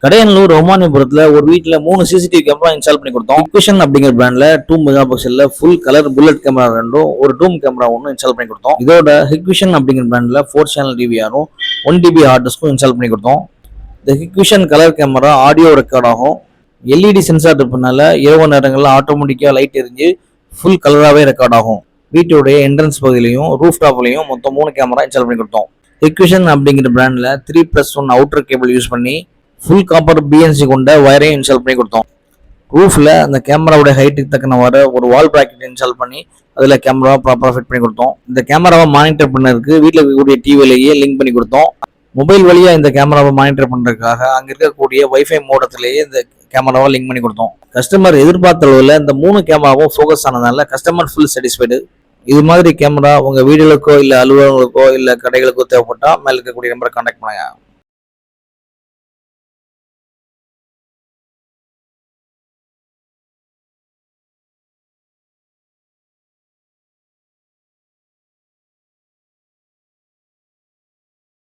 கடையனூர் ரோமானியபுரத்துல ஒரு வீட்டுல 3 CCTV camera install பண்ணி கொடுத்தோம். ஹிக்விஷன் அப்படிங்கிற பிராண்ட்ல 2 மெகா பிக்சல்ல ஃபுல் கலர் புல்லட் கேமரா ரெண்டும், ஒரு டூம் கேமரா ஒன்னும் இன்ஸ்டால் பண்ணி கொடுத்தோம். இதோட ஹிக்விஷன் அப்படிங்கிற பிராண்ட்ல 4 சேனல் டிவிஆரும் 1 டிபி ஹார்ட் டிஸ்க்கும் இன்ஸ்டால் பண்ணி கொடுத்தோம். இந்த Hikvision colour camera audio record ஆகும். எல்இடி சென்சார் இருப்பதுனால இரவு நேரங்களில் ஆட்டோமேட்டிக்கா லைட் எரிஞ்சு ஃபுல் கலராகவே ரெக்கார்ட் ஆகும். வீட்டுடைய என்ட்ரன்ஸ் பகுதியிலையும் ரூஃப் டாப்லையும் மொத்தம் 3 கேமரா இன்ஸ்டால் பண்ணி கொடுத்தோம். ஹிக்விஷன் அப்படிங்கிற பிராண்ட்ல 3+1 அவுட்டர் கேபிள் யூஸ் பண்ணி ஃபுல் காப்பர் பிஎன்சி கொண்ட வயரையும் இன்ஸ்டால் பண்ணி கொடுத்தோம். ரூஃப்ல அந்த கேமராவோட ஹைட்டுக்கு தக்கனவாறு ஒரு வால் பிராக்கெட் இன்ஸ்டால் பண்ணி அதில் கேமராவை ப்ராப்பராக ஃபிட் பண்ணி கொடுத்தோம். இந்த கேமராவை மானிட்டர் பண்ணதுக்கு வீட்டில் இருக்கக்கூடிய டிவிலேயே லிங்க் பண்ணி கொடுத்தோம். மொபைல் வழியா இந்த கேமராவை மானிட்டர் பண்றதுக்காக அங்க இருக்கக்கூடிய வைஃபை மோடத்திலேயே இந்த கேமராவை லிங்க் பண்ணி கொடுத்தோம். கஸ்டமர் எதிர்பார்த்த அளவில் இந்த 3 கேமராவும் ஃபோக்கஸ் ஆனதுனால கஸ்டமர் ஃபுல் சாட்டிஸ்ஃபைடு. இது மாதிரி கேமரா உங்க வீடுகளுக்கோ இல்ல அலுவலகங்களுக்கோ இல்ல கடைகளுக்கோ தேவைப்பட்டா மேல இருக்கக்கூடிய நம்பரை கான்டாக்ட் பண்ணுங்க.